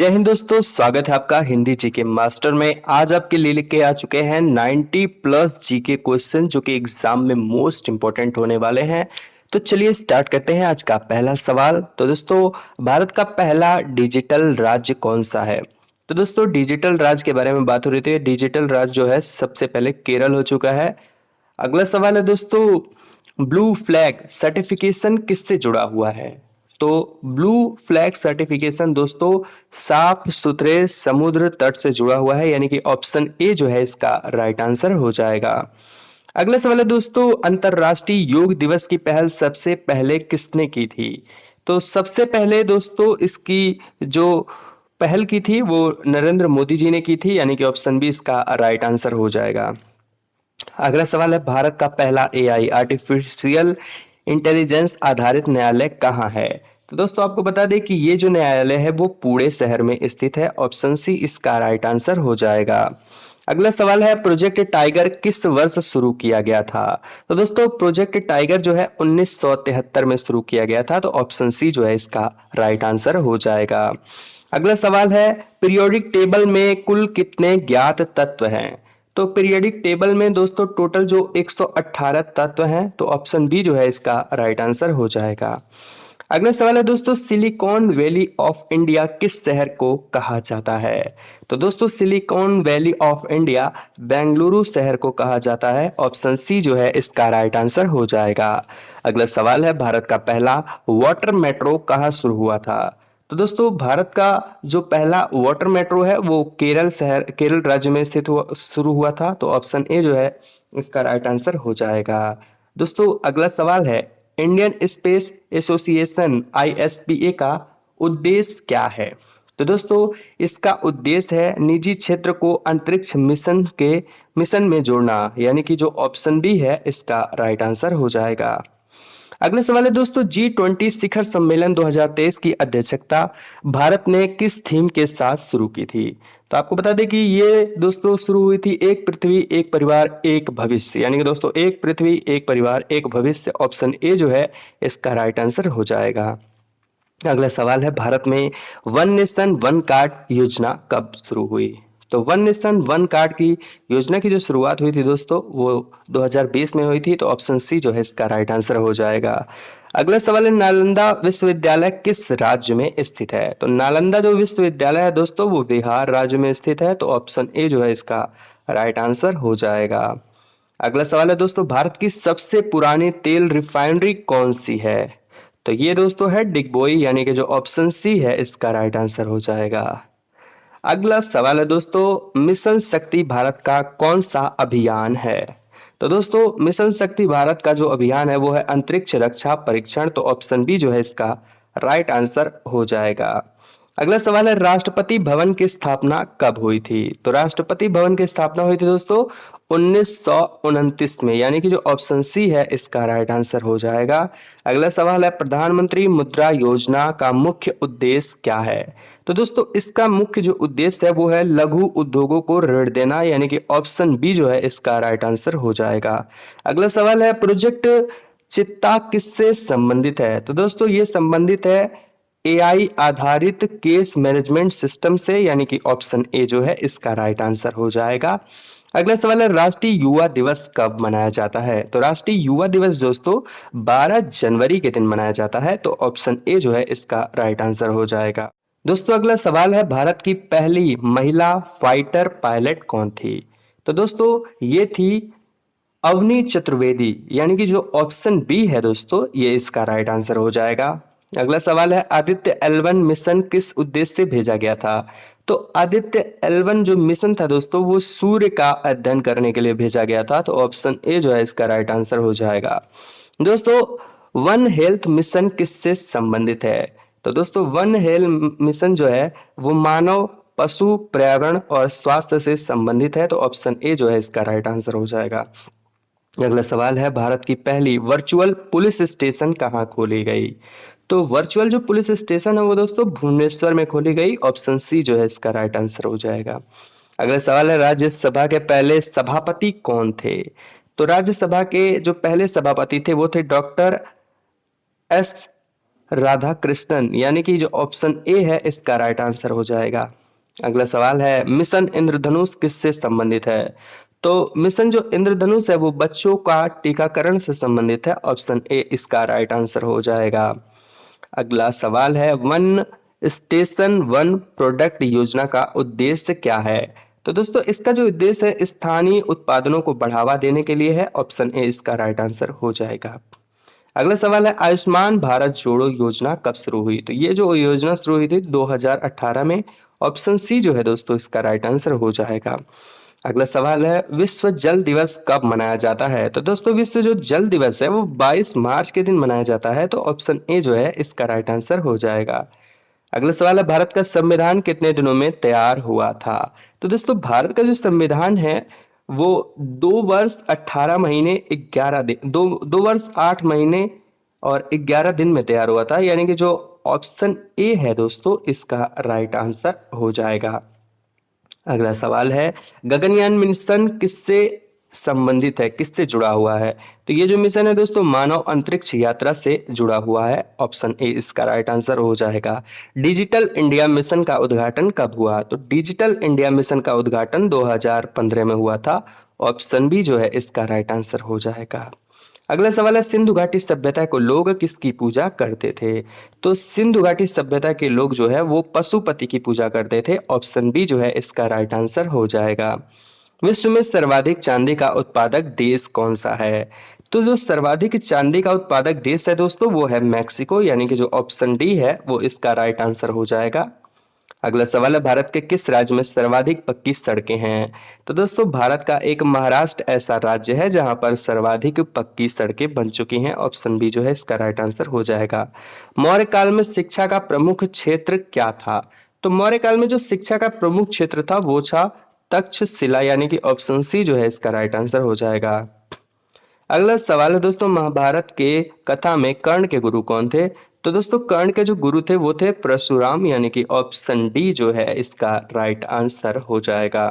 जय हिंद दोस्तों, स्वागत है आपका हिंदी जीके मास्टर में। आज आपके लिए लेके आ चुके हैं 90 प्लस जीके क्वेश्चन जो कि एग्जाम में मोस्ट इंपॉर्टेंट होने वाले हैं। तो चलिए स्टार्ट करते हैं आज का पहला सवाल। तो दोस्तों, भारत का पहला डिजिटल राज्य कौन सा है? तो दोस्तों, डिजिटल राज्य के बारे में बात हो रही थी। डिजिटल राज्य जो है सबसे पहले केरल हो चुका है। अगला सवाल है दोस्तों, ब्लू फ्लैग सर्टिफिकेशन किससे जुड़ा हुआ है? तो ब्लू फ्लैग सर्टिफिकेशन दोस्तों साफ सुथरे समुद्र तट से जुड़ा हुआ है, यानी कि ऑप्शन ए जो है इसका राइट आंसर हो जाएगा। अगला सवाल है दोस्तों, अंतरराष्ट्रीय योग दिवस की पहल सबसे पहले किसने की थी? तो सबसे पहले दोस्तों इसकी जो पहल की थी वो नरेंद्र मोदी जी ने की थी, यानी कि ऑप्शन बी इसका राइट आंसर हो जाएगा। अगला सवाल है, भारत का पहला एआई आर्टिफिशियल इंटेलिजेंस आधारित न्यायालय कहाँ है? तो दोस्तों आपको बता दें कि ये जो न्यायालय है वो पुणे शहर में स्थित है। ऑप्शन सी इसका राइट आंसर हो जाएगा। अगला सवाल है, प्रोजेक्ट टाइगर किस वर्ष शुरू किया गया था? तो दोस्तों प्रोजेक्ट टाइगर जो है 1973 में शुरू किया गया था। तो ऑप्शन सी जो है इसका राइट आंसर हो जाएगा। अगला सवाल है, पीरियोडिक टेबल में कुल कितने ज्ञात तत्व हैं? तो पीरियोडिक टेबल में दोस्तों टोटल जो 118 तत्व हैं। तो ऑप्शन बी जो है इसका राइट आंसर हो जाएगा। अगला सवाल है दोस्तों, सिलिकॉन वैली ऑफ इंडिया किस शहर को कहा जाता है? तो दोस्तों silicon valley of India Bengaluru शहर को कहा जाता है। ऑप्शन सी जो है इसका राइट आंसर हो जाएगा। अगला सवाल है, भारत का पहला वाटर मेट्रो कहाँ शुरू हुआ था? तो दोस्तों भारत का जो पहला वाटर मेट्रो है वो केरल राज्य में स्थित शुरू हुआ था। तो ऑप्शन ए जो है इसका राइट आंसर हो जाएगा। दोस्तों अगला सवाल है, इंडियन स्पेस एसोसिएशन आईएसपीए का उद्देश्य क्या है? तो दोस्तों इसका उद्देश्य है निजी क्षेत्र को अंतरिक्ष मिशन में जोड़ना, यानी कि जो ऑप्शन बी है इसका राइट आंसर हो जाएगा। अगला सवाल है दोस्तों, G20 शिखर सम्मेलन 2023 की अध्यक्षता भारत ने किस थीम के साथ शुरू की थी? तो आपको बता दें कि ये दोस्तों शुरू हुई थी एक पृथ्वी एक परिवार एक भविष्य, यानी कि दोस्तों एक पृथ्वी एक परिवार एक भविष्य। ऑप्शन ए जो है इसका राइट आंसर हो जाएगा। अगला सवाल है, भारत में वन नेशन वन कार्ड योजना कब शुरू हुई? तो वन नेशन वन कार्ड की योजना की जो शुरुआत हुई थी दोस्तों वो 2020 में हुई थी। तो ऑप्शन सी जो है इसका राइट आंसर हो जाएगा। अगला सवाल है, नालंदा विश्वविद्यालय किस राज्य में स्थित है? तो नालंदा जो विश्वविद्यालय है दोस्तों वो बिहार राज्य में स्थित है। तो ऑप्शन ए जो है इसका राइट आंसर हो जाएगा। अगला सवाल है दोस्तों, भारत की सबसे पुरानी तेल रिफाइनरी कौन सी है? तो ये दोस्तों है डिगबोई, यानी कि जो ऑप्शन सी है इसका राइट आंसर हो जाएगा। अगला सवाल है दोस्तों, मिशन शक्ति भारत का कौन सा अभियान है? तो दोस्तों मिशन शक्ति भारत का जो अभियान है वो है अंतरिक्ष रक्षा परीक्षण। तो ऑप्शन बी जो है इसका राइट आंसर हो जाएगा। अगला सवाल है, राष्ट्रपति भवन की स्थापना कब हुई थी? तो राष्ट्रपति भवन की स्थापना हुई थी दोस्तों 1929 में, यानी कि जो ऑप्शन सी है इसका राइट आंसर हो जाएगा। अगला सवाल है, प्रधानमंत्री मुद्रा योजना का मुख्य उद्देश्य क्या है? तो दोस्तों इसका मुख्य जो उद्देश्य है वो है लघु उद्योगों को ऋण देना, यानी कि ऑप्शन बी जो है इसका राइट आंसर हो जाएगा। अगला सवाल है, प्रोजेक्ट चित्ता किससे संबंधित है? तो दोस्तों ये संबंधित है एआई आधारित केस मैनेजमेंट सिस्टम से, यानी कि ऑप्शन ए जो है इसका राइट आंसर हो जाएगा। अगला सवाल है, राष्ट्रीय युवा दिवस कब मनाया जाता है? तो राष्ट्रीय युवा दिवस दोस्तों 12 जनवरी के दिन मनाया जाता है। तो ऑप्शन ए जो है इसका राइट आंसर हो जाएगा। दोस्तों अगला सवाल है, भारत की पहली महिला फाइटर पायलट कौन थी? तो दोस्तों ये थी अवनी चतुर्वेदी, यानी कि जो ऑप्शन बी है दोस्तों ये इसका राइट आंसर हो जाएगा। अगला सवाल है, आदित्य L1 मिशन किस उद्देश्य से भेजा गया था? तो आदित्य L1 जो मिशन था दोस्तों वो सूर्य का अध्ययन करने के लिए भेजा गया था। तो ऑप्शन ए जो है इसका राइट आंसर हो जाएगा। दोस्तों वन हेल्थ मिशन किससे संबंधित है? तो दोस्तों वन हेल्थ मिशन जो है वो मानव पशु पर्यावरण और स्वास्थ्य से संबंधित है। तो ऑप्शन ए जो है इसका राइट आंसर हो जाएगा। अगला सवाल है, भारत की पहली वर्चुअल पुलिस स्टेशन कहाँ खोली गई? तो वर्चुअल जो पुलिस स्टेशन है वो दोस्तों भुवनेश्वर में खोली गई। ऑप्शन सी जो है इसका राइट आंसर हो जाएगा। अगला सवाल है, राज्यसभा के पहले सभापति कौन थे? तो राज्यसभा के जो पहले सभापति थे वो थे डॉक्टर एस राधा कृष्णन, यानी कि जो ऑप्शन ए है इसका राइट आंसर हो जाएगा। अगला सवाल है मिशन इंद्रधनुष किससे संबंधित है? तो मिशन जो इंद्रधनुष है वो बच्चों का टीकाकरण से संबंधित है। ऑप्शन ए इसका राइट आंसर हो जाएगा। अगला सवाल है वन स्टेशन वन प्रोडक्ट योजना का उद्देश्य क्या है? तो दोस्तों इसका जो उद्देश्य है स्थानीय उत्पादनों को बढ़ावा देने के लिए है। ऑप्शन ए इसका राइट आंसर हो जाएगा। अगला सवाल है आयुष्मान भारत जोड़ो योजना कब शुरू हुई? तो ये जो योजना शुरू हुई थी 2018 में। ऑप्शन सी जो है दोस्तों इसका राइट आंसर हो जाएगा। अगला सवाल है विश्व जल दिवस कब मनाया जाता है? तो दोस्तों विश्व जो जल दिवस है वो 22 मार्च के दिन मनाया जाता है। तो ऑप्शन ए जो है इसका राइट आंसर हो जाएगा। अगला सवाल है भारत का संविधान कितने दिनों में तैयार हुआ था? तो दोस्तों भारत का जो संविधान है वो 2 वर्ष 18 महीने 11 दिन 2 वर्ष 8 महीने और 11 दिन में तैयार हुआ था, यानी कि जो ऑप्शन ए है दोस्तों इसका राइट आंसर हो जाएगा। अगला सवाल है गगनयान मिशन किससे संबंधित है, किससे जुड़ा हुआ है? तो ये जो मिशन है दोस्तों मानव अंतरिक्ष यात्रा से जुड़ा हुआ है। ऑप्शन ए इसका राइट आंसर हो जाएगा। डिजिटल इंडिया मिशन का उद्घाटन कब हुआ? तो डिजिटल इंडिया मिशन का उद्घाटन 2015 में हुआ था। ऑप्शन बी जो है इसका राइट आंसर हो जाएगा। अगला सवाल है सिंधु घाटी सभ्यता को लोग किसकी पूजा करते थे? तो सिंधु घाटी सभ्यता के लोग जो है वो पशुपति की पूजा करते थे। ऑप्शन बी जो है इसका राइट आंसर हो जाएगा। विश्व में सर्वाधिक चांदी का उत्पादक देश कौन सा है? तो जो सर्वाधिक चांदी का उत्पादक देश है दोस्तों वो है मैक्सिको, यानी कि जो ऑप्शन डी है वो इसका राइट आंसर हो जाएगा। अगला सवाल है भारत के किस राज्य में सर्वाधिक पक्की सड़कें हैं? तो दोस्तों भारत का एक महाराष्ट्र ऐसा राज्य है जहां पर सर्वाधिक पक्की सड़कें बन चुकी हैं। ऑप्शन बी जो है इसका राइट आंसर हो जाएगा। मौर्य काल में शिक्षा का प्रमुख क्षेत्र क्या था? तो मौर्य काल में जो शिक्षा का प्रमुख क्षेत्र था वो था तक्षशिला, यानी कि ऑप्शन सी जो है इसका राइट आंसर हो जाएगा। अगला सवाल है दोस्तों महाभारत के कथा में कर्ण के गुरु कौन थे? तो दोस्तों कर्ण के जो गुरु थे वो थे परशुराम, यानी कि ऑप्शन डी जो है इसका राइट आंसर हो जाएगा।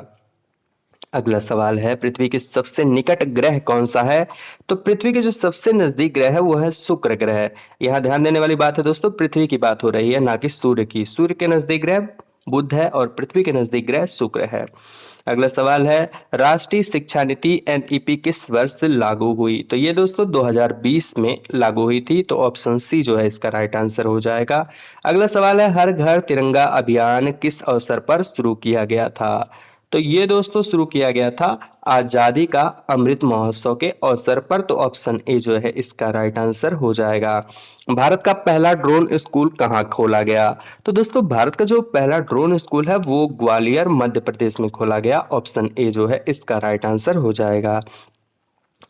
अगला सवाल है पृथ्वी के सबसे निकट ग्रह कौन सा है? तो पृथ्वी के जो सबसे नजदीक ग्रह है वो है शुक्र ग्रह। यहाँ ध्यान देने वाली बात है दोस्तों पृथ्वी की बात हो रही है ना कि सूर्य की। सूर्य के नजदीक ग्रह बुध है और पृथ्वी के नजदीक ग्रह शुक्र है। अगला सवाल है राष्ट्रीय शिक्षा नीति एनईपी किस वर्ष लागू हुई? तो ये दोस्तों 2020 में लागू हुई थी। तो ऑप्शन सी जो है इसका राइट आंसर हो जाएगा। अगला सवाल है हर घर तिरंगा अभियान किस अवसर पर शुरू किया गया था? तो ये दोस्तों शुरू किया गया था आजादी का अमृत महोत्सव के अवसर पर। तो ऑप्शन ए जो है इसका राइट आंसर हो जाएगा। भारत का पहला ड्रोन स्कूल कहाँ खोला गया? तो दोस्तों भारत का जो पहला ड्रोन स्कूल है वो ग्वालियर मध्य प्रदेश में खोला गया। ऑप्शन ए जो है इसका राइट आंसर हो जाएगा।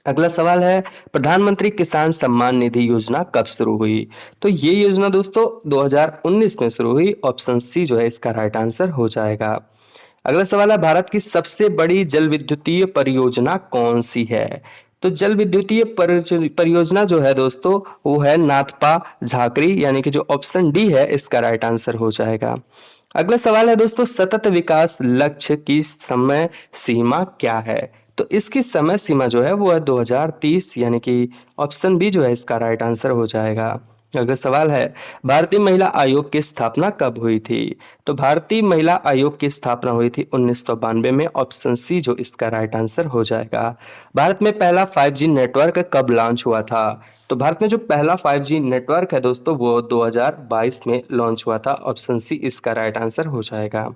अगला सवाल है प्रधानमंत्री किसान सम्मान निधि योजना कब शुरू हुई? तो ये योजना दोस्तों 2019 में शुरू हुई। ऑप्शन सी जो है इसका राइट आंसर हो जाएगा। अगला सवाल है भारत की सबसे बड़ी जल विद्युतीय परियोजना कौन सी है? तो जल विद्युतीय परियोजना जो है दोस्तों वो है नाथपा झाकरी, यानी कि जो ऑप्शन डी है इसका राइट आंसर हो जाएगा। अगला सवाल है दोस्तों सतत विकास लक्ष्य की समय सीमा क्या है? तो इसकी समय सीमा जो है वो है 2030, यानी कि ऑप्शन बी जो है इसका राइट आंसर हो जाएगा। अगला सवाल है भारतीय महिला आयोग की स्थापना कब हुई थी? तो भारतीय महिला आयोग की स्थापना हुई थी 1992 में। ऑप्शन सी जो इसका राइट आंसर हो जाएगा। भारत में पहला 5G नेटवर्क कब लॉन्च हुआ था? तो भारत में जो पहला 5G नेटवर्क है दोस्तों वो 2022 में लॉन्च हुआ था। ऑप्शन सी इसका राइट आंसर हो जाएगा।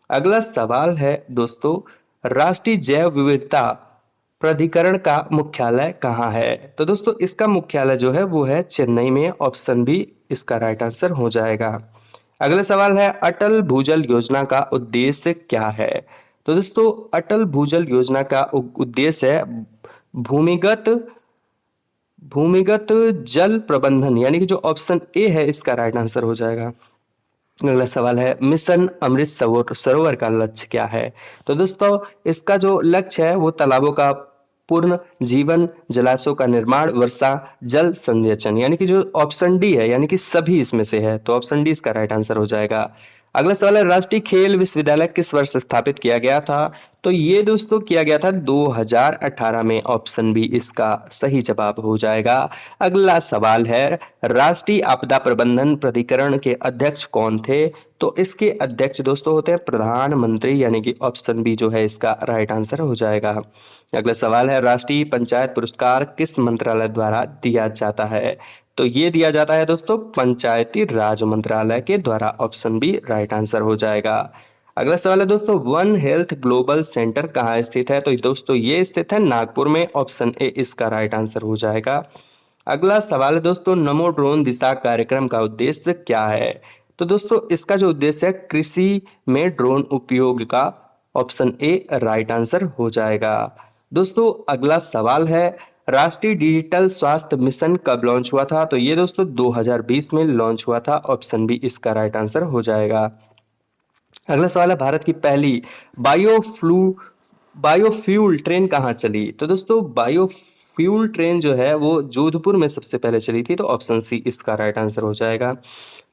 अगला सवाल है दोस्तों राष्ट्रीय जैव विविधता प्राधिकरण का मुख्यालय कहाँ है? तो दोस्तों इसका मुख्यालय जो है वो है चेन्नई में। ऑप्शन बी इसका राइट आंसर हो जाएगा। अगला सवाल है अटल भूजल योजना का उद्देश्य क्या है? तो दोस्तों अटल भूजल योजना का उद्देश्य है भूमिगत जल प्रबंधन, यानी कि जो ऑप्शन ए है इसका राइट आंसर हो जाएगा। अगला सवाल है मिशन अमृत सरोवर का लक्ष्य क्या है? तो दोस्तों इसका जो लक्ष्य है वो तालाबों का पूर्ण जीवन, जलाशयों का निर्माण, वर्षा जल संचयन, यानी कि जो ऑप्शन डी है, यानी कि सभी इसमें से है। तो ऑप्शन डी इसका राइट आंसर हो जाएगा। अगला सवाल है राष्ट्रीय खेल विश्वविद्यालय किस वर्ष स्थापित किया गया था? तो ये दोस्तों किया गया था 2018 में। ऑप्शन बी इसका सही जवाब हो जाएगा। अगला सवाल है, राष्ट्रीय आपदा प्रबंधन प्राधिकरण के अध्यक्ष कौन थे? तो इसके अध्यक्ष दोस्तों होते हैं प्रधानमंत्री, यानी कि ऑप्शन बी जो है इसका राइट आंसर हो जाएगा। अगला सवाल है, राष्ट्रीय पंचायत पुरस्कार किस मंत्रालय द्वारा दिया जाता है? तो ये दिया जाता है दोस्तों पंचायती राज मंत्रालय के द्वारा। ऑप्शन बी राइट आंसर हो जाएगा। अगला सवाल है दोस्तों, वन हेल्थ ग्लोबल सेंटर कहाँ स्थित है? तो दोस्तों ये स्थित है नागपुर में। ऑप्शन ए इसका राइट आंसर हो जाएगा। अगला सवाल है दोस्तों, नमो ड्रोन दिशा कार्यक्रम का उद्देश्य क्या है? तो दोस्तों इसका जो उद्देश्य है कृषि में ड्रोन उपयोग का। ऑप्शन ए राइट आंसर हो जाएगा। दोस्तों अगला सवाल है, राष्ट्रीय डिजिटल स्वास्थ्य मिशन कब लॉन्च हुआ था? तो ये दोस्तों 2020 में लॉन्च हुआ था। ऑप्शन बी इसका राइट आंसर हो जाएगा। अगला सवाल है, भारत की पहली बायोफ्यूल ट्रेन कहाँ चली? तो दोस्तों बायोफ्यूल ट्रेन जो है वो जोधपुर में सबसे पहले चली थी। तो ऑप्शन सी इसका राइट आंसर हो जाएगा।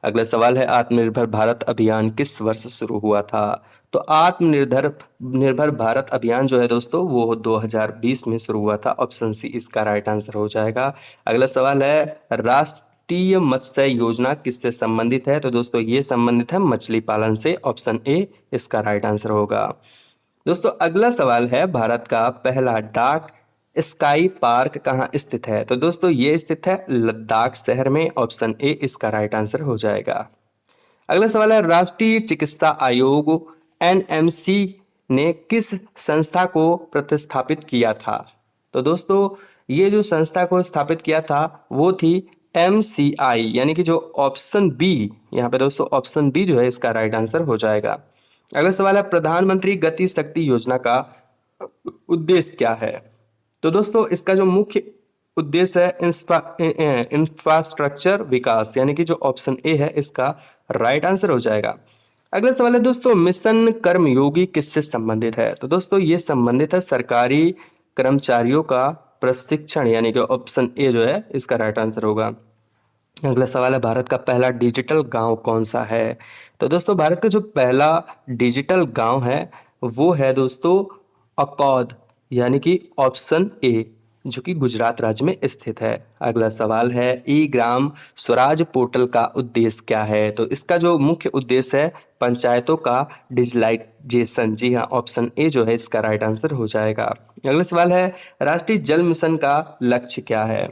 अगला सवाल है, आत्मनिर्भर भारत अभियान किस वर्ष शुरू हुआ था? तो आत्मनिर्भर निर्भर भारत अभियान जो है दोस्तों वो 2020 में शुरू हुआ था। ऑप्शन सी इसका राइट आंसर हो जाएगा। अगला सवाल है, राष्ट्रीय मत्स्य योजना किससे संबंधित है? तो दोस्तों ये संबंधित है मछली पालन से। ऑप्शन ए इसका राइट आंसर होगा। दोस्तों अगला सवाल है, भारत का पहला डाक स्काई पार्क कहाँ स्थित है? तो दोस्तों ये स्थित है लद्दाख शहर में। ऑप्शन ए इसका राइट आंसर हो जाएगा। अगला सवाल है, राष्ट्रीय चिकित्सा आयोग एनएमसी ने किस संस्था को प्रतिस्थापित किया था? तो दोस्तों ये जो संस्था को स्थापित किया था वो थी एमसीआई, यानी कि जो ऑप्शन बी, यहाँ पे दोस्तों ऑप्शन बी जो है इसका राइट आंसर हो जाएगा। अगला सवाल है, प्रधानमंत्री गति शक्ति योजना का उद्देश्य क्या है? तो दोस्तों इसका जो मुख्य उद्देश्य है इंफ्रास्ट्रक्चर विकास, यानी कि जो ऑप्शन ए है इसका राइट आंसर हो जाएगा। अगला सवाल है दोस्तों, मिशन कर्मयोगी किससे संबंधित है? तो दोस्तों ये संबंधित है सरकारी कर्मचारियों का प्रशिक्षण, यानी कि ऑप्शन ए जो है इसका राइट आंसर होगा। अगला सवाल है, भारत का पहला डिजिटल गांव कौन सा है? तो दोस्तों भारत का जो पहला डिजिटल गांव है वो है दोस्तों अकौद, यानी कि ऑप्शन ए जो कि गुजरात राज्य में स्थित है। अगला सवाल है, ई ग्राम स्वराज पोर्टल का उद्देश्य क्या है? तो इसका जो मुख्य उद्देश्य है पंचायतों का डिजिटलाइजेशन। जी हाँ, ऑप्शन ए जो है इसका राइट आंसर हो जाएगा। अगला सवाल है, राष्ट्रीय जल मिशन का लक्ष्य क्या है?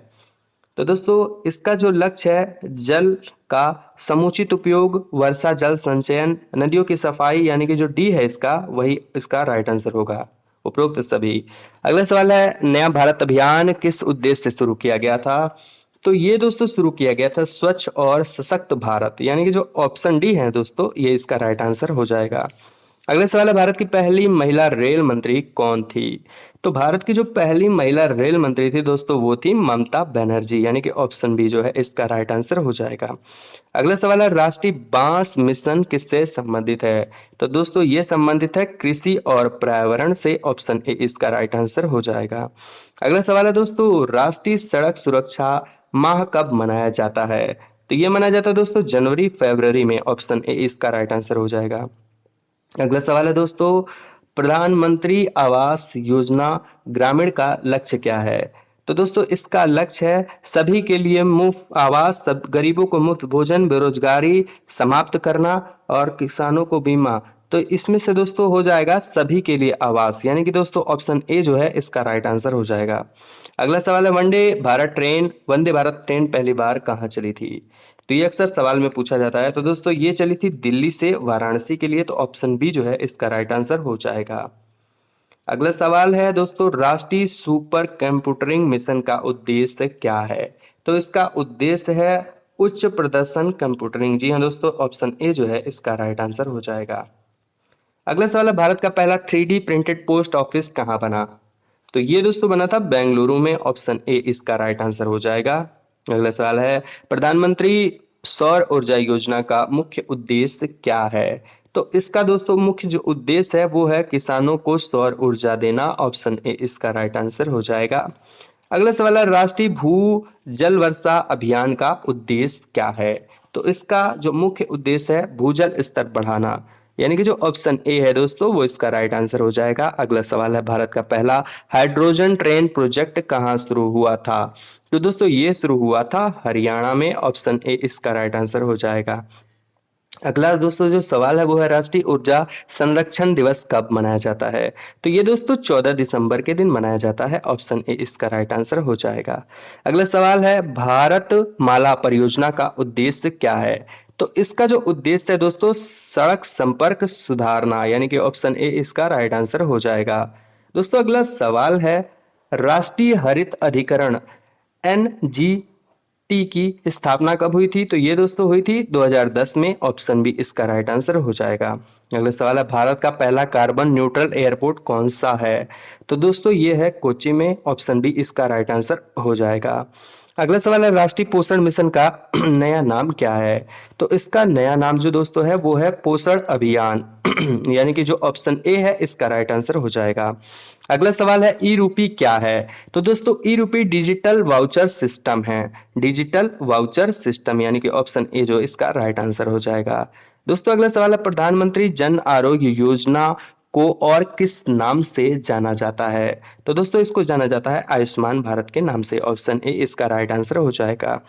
तो दोस्तों इसका जो लक्ष्य है जल का समुचित उपयोग, वर्षा जल संचयन, नदियों की सफाई, यानी कि जो डी है इसका वही इसका राइट आंसर होगा, उपरोक्त सभी। अगला सवाल है, नया भारत अभियान किस उद्देश्य से शुरू किया गया था? तो ये दोस्तों शुरू किया गया था स्वच्छ और सशक्त भारत, यानी कि जो ऑप्शन डी है दोस्तों ये इसका राइट आंसर हो जाएगा। अगला सवाल है, भारत की पहली महिला रेल मंत्री कौन थी? तो भारत की जो पहली महिला रेल मंत्री थी दोस्तों वो थी ममता बनर्जी, यानी कि ऑप्शन बी जो है इसका राइट आंसर हो जाएगा। अगला सवाल है, राष्ट्रीय बांस मिशन किससे संबंधित है? तो दोस्तों ये संबंधित है कृषि और पर्यावरण से। ऑप्शन ए इसका राइट आंसर हो जाएगा। अगला सवाल है दोस्तों, राष्ट्रीय सड़क सुरक्षा माह कब मनाया जाता है? तो ये मनाया जाता है दोस्तों जनवरी फरवरी में। ऑप्शन ए इसका राइट आंसर हो जाएगा। अगला सवाल है दोस्तों, प्रधानमंत्री आवास योजना ग्रामीण का लक्ष्य क्या है? तो दोस्तों इसका लक्ष्य है सभी के लिए मुफ्त आवास, सब गरीबों को मुफ्त भोजन, बेरोजगारी समाप्त करना और किसानों को बीमा। तो इसमें से दोस्तों हो जाएगा सभी के लिए आवास, यानी कि दोस्तों ऑप्शन ए जो है इसका राइट आंसर हो जाएगा। अगला सवाल है, वंदे भारत ट्रेन पहली बार कहाँ चली थी? तो ये अक्सर सवाल में पूछा जाता है। तो दोस्तों ये चली थी दिल्ली से वाराणसी के लिए। तो ऑप्शन बी जो है इसका राइट आंसर हो जाएगा। अगला सवाल है दोस्तों, राष्ट्रीय सुपर कंप्यूटरिंग मिशन का उद्देश्य क्या है? तो इसका उद्देश्य है उच्च प्रदर्शन कंप्यूटरिंग। जी हाँ दोस्तों, ऑप्शन ए जो है इसका राइट आंसर हो जाएगा। अगला सवाल है, भारत का पहला 3D प्रिंटेड पोस्ट ऑफिस कहाँ बना? तो ये दोस्तों बना था बेंगलुरु में। ऑप्शन ए इसका राइट आंसर हो जाएगा। अगला सवाल है, प्रधानमंत्री सौर ऊर्जा योजना का मुख्य उद्देश्य क्या है? तो इसका दोस्तों मुख्य जो उद्देश्य है वो है किसानों को सौर ऊर्जा देना। ऑप्शन ए इसका राइट आंसर हो जाएगा। अगला सवाल है, राष्ट्रीय भू जल वर्षा अभियान का उद्देश्य क्या है? तो इसका जो मुख्य उद्देश्य है भूजल स्तर बढ़ाना, यानी कि जो ऑप्शन ए है दोस्तों वो इसका राइट आंसर हो जाएगा। अगला सवाल है, भारत का पहला हाइड्रोजन ट्रेन प्रोजेक्ट कहाँ शुरू हुआ था? तो दोस्तों ये शुरू हुआ था हरियाणा में। ऑप्शन ए इसका राइट आंसर हो जाएगा। अगला दोस्तों जो सवाल है वो है, राष्ट्रीय ऊर्जा संरक्षण दिवस कब मनाया जाता है? तो ये दोस्तों 14 दिसंबर के दिन मनाया जाता है। ऑप्शन ए इसका राइट आंसर हो जाएगा। अगला सवाल है, भारत माला परियोजना का उद्देश्य क्या है? तो इसका जो उद्देश्य है दोस्तों, सड़क संपर्क सुधारना, यानी कि ऑप्शन ए इसका राइट आंसर हो जाएगा। दोस्तों अगला सवाल है, राष्ट्रीय हरित अधिकरण NGT की स्थापना कब हुई थी? तो ये दोस्तों हुई थी 2010 में। ऑप्शन बी इसका राइट आंसर हो जाएगा। अगला सवाल है, भारत का पहला कार्बन न्यूट्रल एयरपोर्ट कौन सा है? तो दोस्तों ये है कोच्चि में। ऑप्शन बी इसका राइट आंसर हो जाएगा। अगला सवाल है, राष्ट्रीय पोषण मिशन का नया नाम क्या है? तो इसका नया नाम जो दोस्तों है वो है पोषण अभियान यानी कि जो ऑप्शन ए है इसका राइट आंसर हो जाएगा। अगला सवाल है, ई रूपी क्या है? तो दोस्तों ई रूपी डिजिटल वाउचर सिस्टम है। डिजिटल वाउचर सिस्टम, यानी कि ऑप्शन ए जो इसका राइट आंसर हो जाएगा। दोस्तों अगला सवाल है, प्रधानमंत्री जन आरोग्य योजना को और किस नाम से जाना जाता है? तो दोस्तों इसको जाना जाता है आयुष्मान भारत के नाम से। ऑप्शन ए इसका राइट आंसर हो जाएगा।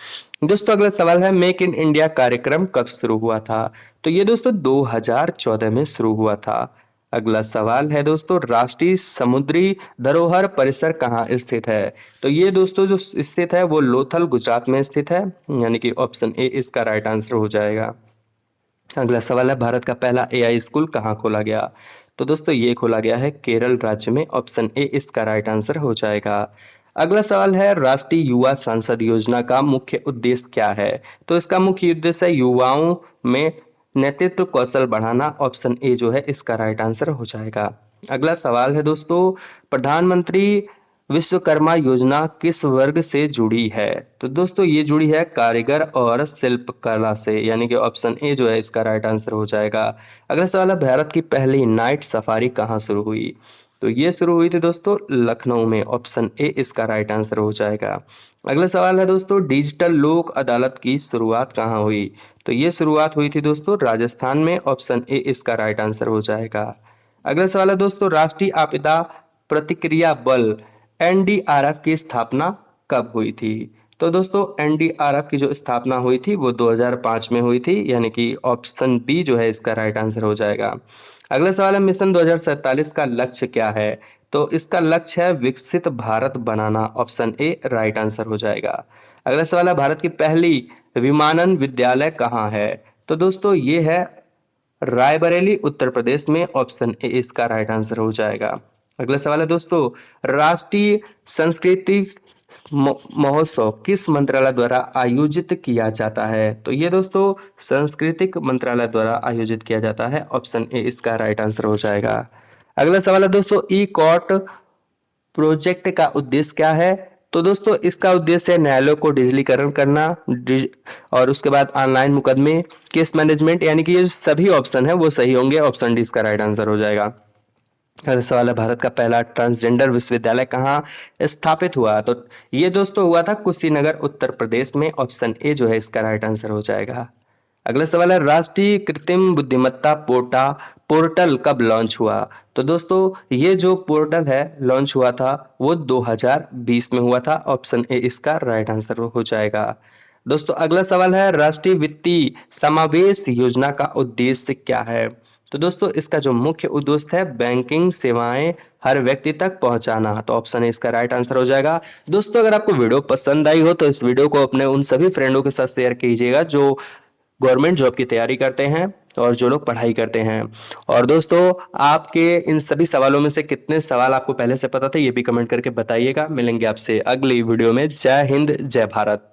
दोस्तों अगला सवाल है, मेक इन इंडिया कार्यक्रम कब शुरू हुआ था? तो ये दोस्तों 2014 में शुरू हुआ था। अगला सवाल है दोस्तों, राष्ट्रीय समुद्री धरोहर परिसर कहाँ स्थित है? तो ये दोस्तों जो स्थित है वो लोथल गुजरात में स्थित है, यानी कि ऑप्शन ए इसका राइट आंसर हो जाएगा। अगला सवाल है, भारत का पहला AI स्कूल कहाँ खोला गया? तो दोस्तों ये खोला गया है केरल राज्य में। ऑप्शन ए इसका राइट आंसर हो जाएगा। अगला सवाल है, राष्ट्रीय युवा सांसद योजना का मुख्य उद्देश्य क्या है? तो इसका मुख्य उद्देश्य है युवाओं में नेतृत्व कौशल बढ़ाना। ऑप्शन ए जो है इसका राइट आंसर हो जाएगा। अगला सवाल है दोस्तों, प्रधानमंत्री विश्वकर्मा योजना किस वर्ग से जुड़ी है? तो दोस्तों ये जुड़ी है कारीगर और शिल्पकला से, यानी कि ऑप्शन ए जो है इसका राइट आंसर हो जाएगा। अगला सवाल है, भारत की पहली नाइट सफारी कहाँ शुरू हुई? तो ये शुरू हुई थी दोस्तों लखनऊ में। ऑप्शन ए इसका राइट आंसर हो जाएगा। अगला सवाल है दोस्तों, डिजिटल लोक अदालत की शुरुआत कहाँ हुई? तो ये शुरुआत हुई थी दोस्तों राजस्थान में। ऑप्शन ए इसका राइट आंसर हो जाएगा। अगला सवाल है दोस्तों, राष्ट्रीय आपदा प्रतिक्रिया बल NDRF की स्थापना कब हुई थी? तो दोस्तों NDRF की जो स्थापना हुई थी वो 2005 में हुई थी, यानी कि ऑप्शन बी जो है इसका राइट आंसर हो जाएगा। अगला सवाल है, मिशन 2047 का लक्ष्य क्या है? तो इसका लक्ष्य है विकसित भारत बनाना। ऑप्शन ए राइट आंसर हो जाएगा। अगला सवाल है, भारत की पहली विमानन विद्यालय कहाँ है? तो दोस्तों ये है रायबरेली उत्तर प्रदेश में। ऑप्शन ए इसका राइट आंसर हो जाएगा। अगला सवाल है दोस्तों, राष्ट्रीय संस्कृति महोत्सव किस मंत्रालय द्वारा आयोजित किया जाता है? तो ये दोस्तों सांस्कृतिक मंत्रालय द्वारा आयोजित किया जाता है। ऑप्शन ए इसका राइट आंसर हो जाएगा। अगला सवाल है दोस्तों, ई कोर्ट प्रोजेक्ट का उद्देश्य क्या है? तो दोस्तों इसका उद्देश्य है न्यायालयों को डिजिटलीकरण करना और उसके बाद ऑनलाइन मुकदमे, केस मैनेजमेंट, यानी कि ये सभी ऑप्शन है वो सही होंगे। ऑप्शन डी इसका राइट आंसर हो जाएगा। अगला सवाल है, भारत का पहला ट्रांसजेंडर विश्वविद्यालय कहाँ स्थापित हुआ? तो ये दोस्तों हुआ था कुशीनगर उत्तर प्रदेश में। ऑप्शन ए जो है इसका राइट आंसर हो जाएगा। अगला सवाल है, राष्ट्रीय कृत्रिम बुद्धिमत्ता पोर्टल कब लॉन्च हुआ? तो दोस्तों ये जो पोर्टल है लॉन्च हुआ था वो 2020 में हुआ था। ऑप्शन ए इसका राइट आंसर हो जाएगा। दोस्तों अगला सवाल है, राष्ट्रीय वित्तीय समावेश योजना का उद्देश्य क्या है? तो दोस्तों इसका जो मुख्य उद्देश्य है बैंकिंग सेवाएं हर व्यक्ति तक पहुंचाना। तो ऑप्शन ए इसका राइट आंसर हो जाएगा। दोस्तों अगर आपको वीडियो पसंद आई हो तो इस वीडियो को अपने उन सभी फ्रेंडों के साथ शेयर कीजिएगा जो गवर्नमेंट जॉब की तैयारी करते हैं और जो लोग पढ़ाई करते हैं। और दोस्तों आपके इन सभी सवालों में से कितने सवाल आपको पहले से पता थे ये भी कमेंट करके बताइएगा। मिलेंगे आपसे अगली वीडियो में। जय हिंद, जय भारत।